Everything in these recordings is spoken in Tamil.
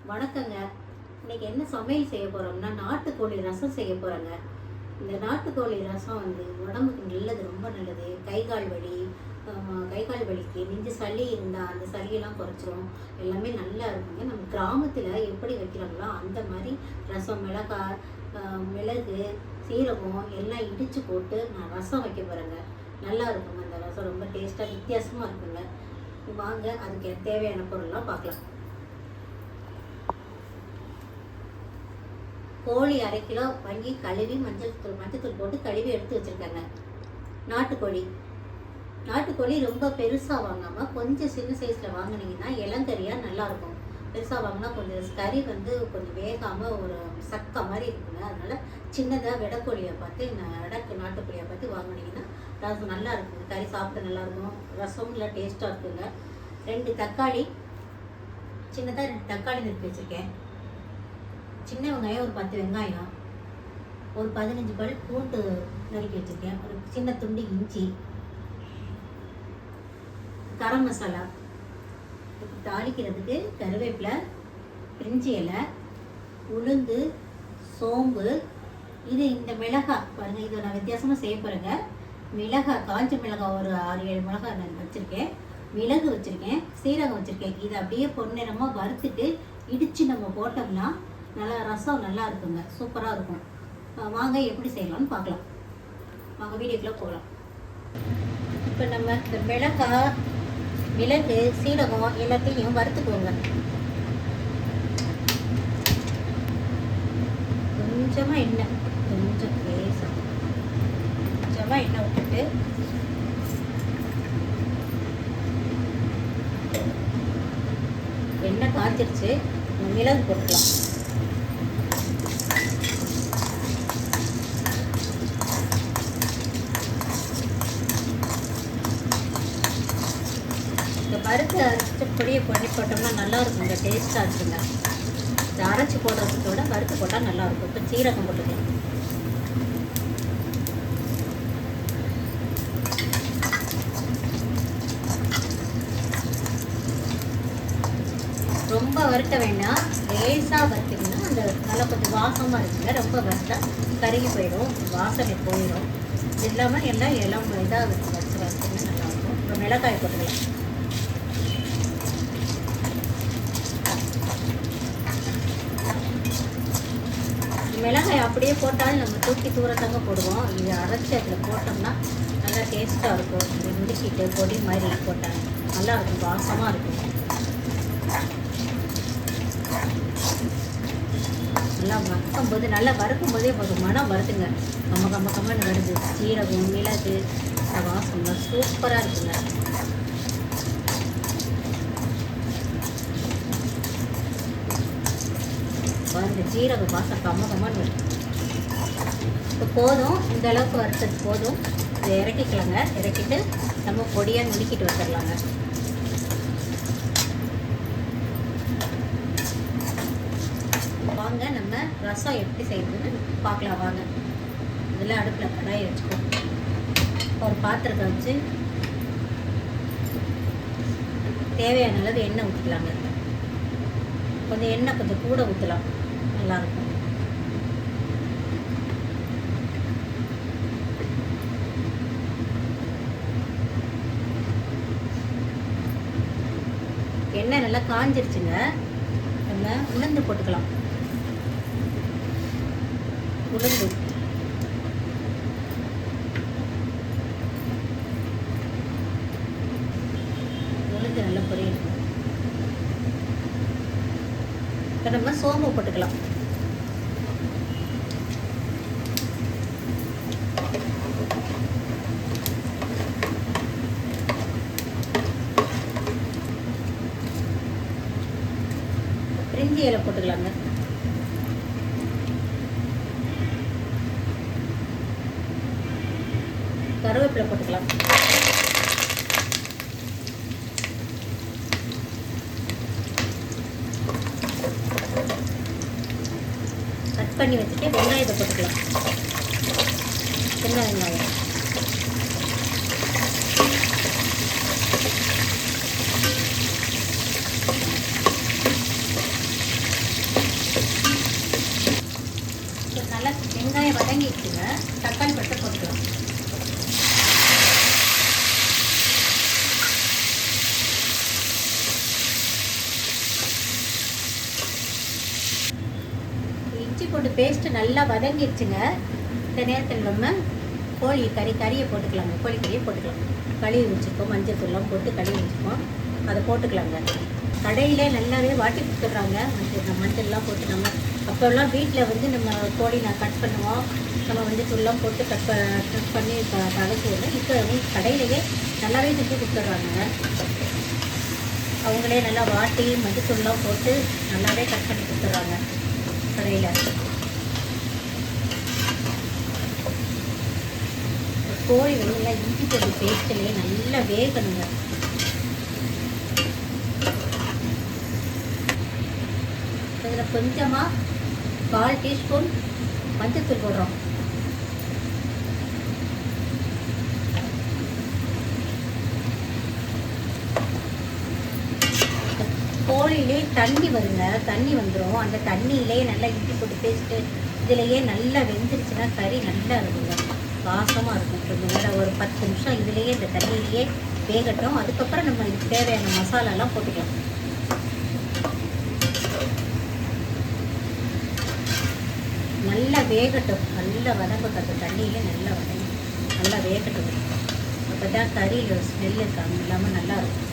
வணக்கங்க. இன்னைக்கு என்ன சமையல் செய்ய போகிறோம்னா, நாட்டுக்கோழி ரசம் செய்ய போகிறேங்க. இந்த நாட்டுக்கோழி ரசம் உடம்புக்கு நல்லது, ரொம்ப நல்லது. கை கால் வலிக்கு, நெஞ்சு சளி இருந்தால் அந்த சளியெல்லாம் குறைச்சிரும். எல்லாமே நல்லா இருக்குங்க. நம்ம கிராமத்தில் எப்படி வைக்கிறாங்களோ அந்த மாதிரி ரசம், மிளகு, சீரகம் எல்லாம் இடித்து போட்டு நான் ரசம் வைக்க போகிறேங்க. நல்லா இருக்குங்க. அந்த ரசம் ரொம்ப டேஸ்ட்டாக வித்தியாசமாக இருக்குங்க. வாங்க, அதுக்கு தேவையான பொருள்லாம் பார்க்கலாம். கோழி 1/2 கிலோ வாங்கி கழுவி மஞ்சத்தூள் போட்டு கழுவி எடுத்து வச்சுருக்கேங்க. நாட்டுக்கோழி ரொம்ப பெருசாக வாங்காமல் கொஞ்சம் சின்ன சைஸில் வாங்கினீங்கன்னா இளங்கறியாக நல்லாயிருக்கும். பெருசாக வாங்கினா கொஞ்சம் கறி கொஞ்சம் வேகாமல் ஒரு சக்க மாதிரி இருக்குங்க. அதனால் சின்னதாக வெடக்கோழியை பார்த்து நாட்டுக்கோழியை பார்த்து வாங்கினீங்கன்னா ரசம் நல்லா இருக்குங்க. கறி சாப்பிட நல்லாயிருக்கும். ரசம் நல்லா டேஸ்ட்டாக இருக்குங்க. 2 தக்காளி, சின்னதாக 2 தக்காளி நறுக்கி வச்சுருக்கேன். சின்ன வெங்காயம் ஒரு 10 வெங்காயம், ஒரு 15 பல் பூண்டு நறுக்கி வச்சுருக்கேன். ஒரு சின்ன துண்டு இஞ்சி, கரம் மசாலா, தாளிக்கிறதுக்கு கருவேப்பிலை, பிரிஞ்சி இலை, உளுந்து, சோம்பு. இந்த மிளகாய் பாருங்கள், இதை நான் வித்தியாசமாக செய்ய போகிறேங்க. காஞ்ச மிளகாய் ஒரு 6-7 மிளகாய் நான் வச்சுருக்கேன். மிளகு வச்சுருக்கேன், சீரகம் வச்சுருக்கேன். இதை அப்படியே பொன்னிறமாக வறுத்துட்டு இடித்து நம்ம போட்டோம்னா ரசம் நல்லா இருக்குங்க. சூப்பராக இருக்கும். வாங்க எப்படி செய்யலாம்னு பார்க்கலாம். வாங்க வீடியோக்குள்ளே போகலாம். இப்போ நம்ம இந்த மிளகு, சீரகம் எல்லாத்தையும் வறுத்துக்குவோங்க. கொஞ்சமாக எண்ணெய் விட்டுட்டு எண்ணெய் காய்ச்சிருச்சு. மிளகு போட்டுக்கலாம். வறுத்து அரைச்ச பொடியை பண்ணி போட்டோம்னா நல்லா இருக்குங்க. டேஸ்ட்டாக இருக்குங்க. இந்த அரைச்சி போடுறதுக்கோட வறுத்து போட்டால் நல்லாயிருக்கும். இப்போ சீரகம் போட்டுக்கலாம். ரொம்ப வறுக்க வேண்டாம், லேசாக வறுத்திங்கன்னா அந்த நல்லா கொஞ்சம் வாசமாக இருக்குங்க. ரொம்ப வறுத்தா கருகி போயிடும், வாசனை போயிடும். இது இல்லாமல் எல்லாம் இதாக வறுத்துங்க நல்லாயிருக்கும். இப்போ மிளகாய் போட்டுக்கலாம். மிளகாய் அப்படியே போட்டாலும் நம்ம தூக்கி தூரத்தாங்க போடுவோம். இது அரைச்சி அதில் போட்டோம்னா நல்லா டேஸ்ட்டாக இருக்கும். இது நுடுக்கிட்டு பொடி மாதிரி போட்டால் நல்லாயிருக்கும், வாசமாக இருக்கும். நல்லா வறுக்கும் போதே ஒரு மனம் வருதுங்க. கம்மன்னு வருது. சீரகம், மிளகு வாசம்லாம் சூப்பராக இருக்குங்க. இந்த ஜீரக வாசம் கம்மன்னு வரும். இப்போ போதும், இந்த அளவுக்கு வறுத்தது போதும். இதை இறக்கிக்கலாங்க. இறக்கிட்டு நம்ம பொடியாக நுடுக்கிட்டு வச்சிடலாங்க. வாங்க நம்ம ரசம் எப்படி செய்யணும்னு பார்க்கலாம். வாங்க, இதெல்லாம் அடுப்பில் கடாயை வச்சுக்கோ. ஒரு பாத்திரத்தை வச்சு தேவையான அளவு எண்ணெய் ஊற்றிக்கலாங்க. கொஞ்சம் எண்ணெய் கொஞ்சம் கூட ஊற்றலாம், நல்லாயிருக்கும். எண்ணெய் நல்லா காஞ்சிருச்சுங்க. நம்ம உளுந்து போட்டுக்கலாம். உளுந்து நல்லா பொரியணும். இப்போ நம்ம சோம்பு போட்டுக்கலாம். பிரிஞ்சி இலை போட்டுக்கலாங்க. கருவேப்பிலை போட்டுக்கலாம். கட் பண்ணி வச்சுட்டு வெங்காயத்தை போட்டுக்கலாம். சின்ன வெங்காயம், நல்லா வெங்காயம் வதங்கிடுச்சுங்க. தக்காளி பழத்தை போட்டுக்கலாம். இஞ்சி பூண்டு பேஸ்ட்டு நல்லா வதங்கிடுச்சுங்க. இந்த நேரத்தில் நம்ம கறியை போட்டுக்கலாங்க. கோழிக்கறியை போட்டுக்கலாம். கழுவி வச்சுருக்கோம், மஞ்சள் தூள்லாம் போட்டு கழுவி வச்சுருக்கோம், அதை போட்டுக்கலாங்க. கடையிலே நல்லாவே வாட்டி கொடுத்துட்றாங்க. மஞ்சள்லாம் போட்டு நம்ம அப்போல்லாம் வீட்டில் வந்து நம்ம கோழி கட் பண்ணுவோம், நம்ம மஞ்சள் தூள்லாம் போட்டு கட் பண்ணி பழக்குவோம். இப்போ கடையிலேயே நல்லாவே செஞ்சு கொடுத்துட்றாங்க. அவங்களே நல்லா வாட்டி மஞ்சள் தூள்லாம் போட்டு நல்லாவே கட் பண்ணி கொடுத்துட்றாங்க கடையில். கோழி நல்லா இஞ்சி பூண்டு பேஸ்ட்லேயே நல்லா வேகணுங்க. இதில் கொஞ்சமாக 1/4 டீஸ்பூன் மஞ்சள்தூள் போடுறோம். கோழிலே தண்ணி வருங்க, தண்ணி வந்துடும். அந்த தண்ணியிலே நல்லா இஞ்சி போட்டு பேஸ்ட்டு இதிலையே நல்லா வெந்துருச்சுன்னா கறி நல்லா இருக்குங்க, வாசமாக இருக்கும். கொஞ்சம் நேரம் ஒரு 10 நிமிஷம் இதுலேயே இந்த தண்ணியிலேயே வேகட்டும். அதுக்கப்புறம் நம்ம இதுக்கு தேவையான மசாலாலாம் போட்டுக்கலாம். நல்லா வேகட்டும், நல்லா வதங்கட்டும். அந்த தண்ணியிலே நல்லா நல்லா வேகட்டும். அப்போ தான் கறியில் ஸ்மெல் இருக்காங்க இல்லாமல் நல்லாயிருக்கும்.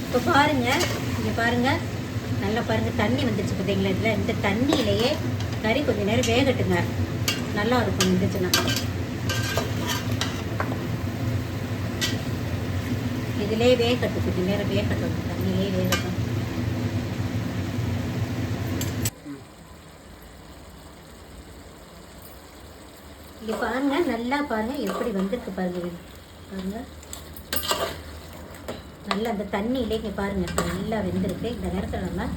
இப்போ பாருங்கள், இங்கே பாருங்கள், நல்லா பாருங்கள் தண்ணி வந்துடுச்சு பார்த்தீங்களா. இதில் இந்த தண்ணியிலேயே கறி கொஞ்சம் நேரம் வேகட்டுங்க, நல்லா இருக்கும். இருந்துச்சுன்னா இதிலே வேகட்டும், கொஞ்சம் நேரம் வேகட்டும், தண்ணியிலே வேகட்டும். இங்கே பாருங்கள், நல்லா பாருங்கள் எப்படி வந்திருக்கு பாருங்கள். பாருங்கள் நல்லா அந்த தண்ணியிலே இங்கே பாருங்கள் நல்லா வெந்திருக்கு. இந்த நேரத்தில் நம்ம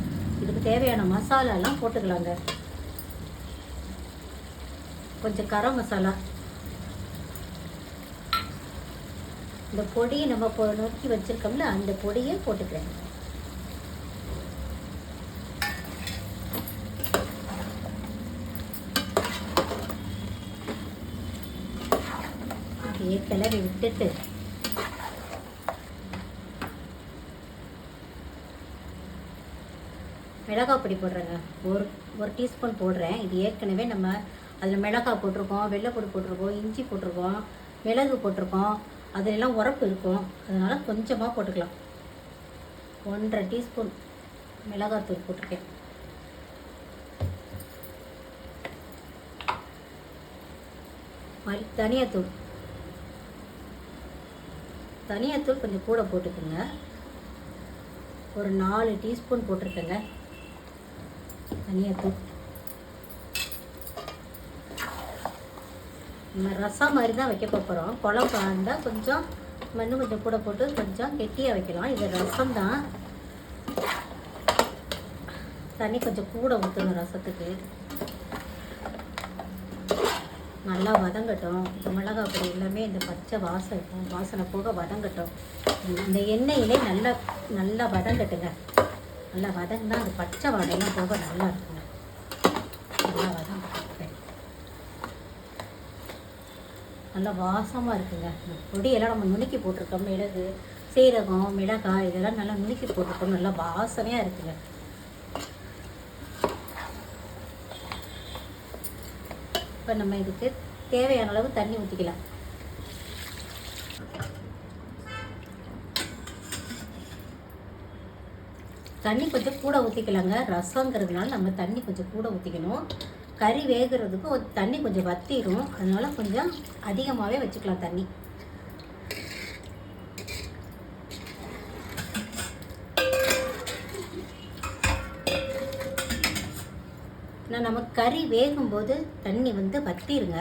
இதுக்கு தேவையான மசாலாலாம் போட்டுக்கலாங்க. கொஞ்சம் கரம் மசாலா, இந்த பொடியை நம்ம நொறுக்கி வச்சுருக்கோம்ல அந்த பொடியை போட்டுக்கிறேன். அப்படியே கிளறி விட்டுட்டு மிளகாய் பொடி போடுறேங்க. ஒரு டீஸ்பூன் போடுறேன். இது ஏற்கனவே நம்ம அதில் மிளகாய் போட்டிருக்கோம், வெள்ளைப்பொடி போட்டிருக்கோம், இஞ்சி போட்டிருக்கோம், மிளகு போட்டிருக்கோம், அதிலெல்லாம் உரப்பு இருக்கும். அதனால் கொஞ்சமாக போட்டுக்கலாம். 1.5 டீஸ்பூன் மிளகாத்தூள் போட்டிருக்கேன். தனியாத்தூள் கொஞ்சம் கூட போட்டுக்கோங்க. ஒரு 4 டீஸ்பூன் போட்டிருக்கேங்க தனியாத்தூள். நம்ம ரசம் மாதிரி தான் வைக்க போகிறோம். குழம்பு இருந்தால் கொஞ்சம் மண்ணு கொஞ்சம் கூட போட்டு கொஞ்சம் கெட்டியாக வைக்கலாம். இது ரசம் தான், தண்ணி கொஞ்சம் கூட ஊற்றணும் ரசத்துக்கு. நல்லா வதங்கட்டும். இந்த மிளகாய் பொடி எல்லாமே இந்த பச்சை வாசனை போக வதங்கட்டும். இந்த எண்ணெயிலே நல்லா வதங்கட்டுங்க. நல்லா வதங்கினா அந்த பச்சை வாடையெல்லாம் போக நல்லா இருக்குங்க. நல்லா வதங்கட்டும். நல்லா வாசமாக இருக்குங்க. இந்த பொடியெல்லாம் நம்ம நுணுக்கி போட்டிருக்கோம். மிளகு, சீரகம், மிளகாய் இதெல்லாம் நல்லா நுணுக்கி போட்டிருக்கோம். நல்லா வாசனையாக இருக்குங்க. இப்போ நம்ம இதுக்கு தேவையான அளவு தண்ணி ஊற்றிக்கலாம். தண்ணி கொஞ்சம் கூட ஊற்றிக்கலாங்க. ரசங்கிறதுனால நம்ம தண்ணி கொஞ்சம் கூட ஊற்றிக்கணும். கறி வேகிறதுக்கு தண்ணி கொஞ்சம் வத்திடும். அதனால கொஞ்சம் அதிகமாகவே வச்சுக்கலாம் தண்ணி. ஆனால் நம்ம கறி வேகும்போது தண்ணி வத்திருங்க.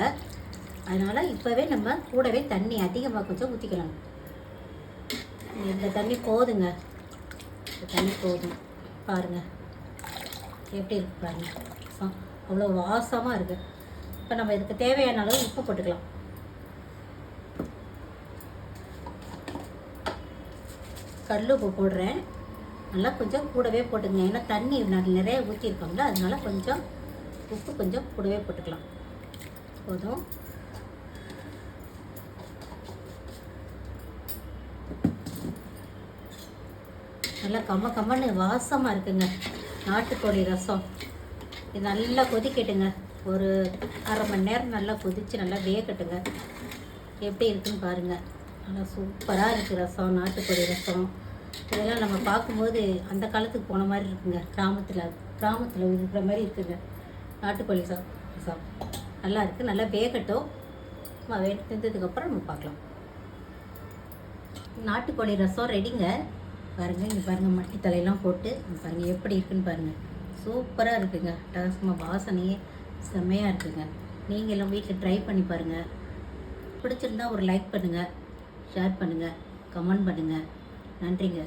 அதனால் இப்போவே நம்ம கூடவே தண்ணி அதிகமாக கொஞ்சம் ஊற்றிக்கலாம். இந்த தண்ணி போதுங்க, இந்த தண்ணி போதும். பாருங்கள் எப்படி இருக்கு பாருங்கள், அவ்வளோ வாசமாக இருக்குது. இப்போ நம்ம இதுக்கு தேவையான அளவு உப்பு போட்டுக்கலாம். கல் உப்பு போடுறேன். நல்லா கொஞ்சம் கூடவே போட்டுங்க. ஏன்னா தண்ணி நிறைய ஊற்றிருக்கோம்ல, அதனால கொஞ்சம் உப்பு கொஞ்சம் கூடவே போட்டுக்கலாம். போதும். நல்லா கம்மன்னு வாசமாக இருக்குங்க நாட்டுக்கோழி ரசம். இது நல்லா கொதிக்கட்டுங்க. ஒரு அரை மணி நேரம் நல்லா கொதித்து நல்லா வேகட்டுங்க. எப்படி இருக்குன்னு பாருங்கள். நல்லா சூப்பராக இருக்குது ரசம், நாட்டுக்கோழி ரசம். இதெல்லாம் நம்ம பார்க்கும்போது அந்த காலத்துக்கு போன மாதிரி இருக்குங்க. கிராமத்தில் இருக்கிற மாதிரி இருக்குங்க நாட்டுக்கோழி ரசம். நல்லா இருக்குது. நல்லா வேகட்டும். வெந்ததுக்கப்புறம் நம்ம பார்க்கலாம். நாட்டுக்கோழி ரசம் ரெடிங்க. பாருங்கள், இங்கே பாருங்கள், மட்டி தலையெல்லாம் போட்டு பாருங்கள் எப்படி இருக்குன்னு பாருங்கள். சூப்பராக இருக்குங்க. அட்டகாசமாக வாசனையே செம்மையாக இருக்குங்க. நீங்களும் வீட்டில் ட்ரை பண்ணி பாருங்கள். பிடிச்சிருந்தா ஒரு லைக் பண்ணுங்கள், ஷேர் பண்ணுங்கள், கமெண்ட் பண்ணுங்கள். நன்றிங்க.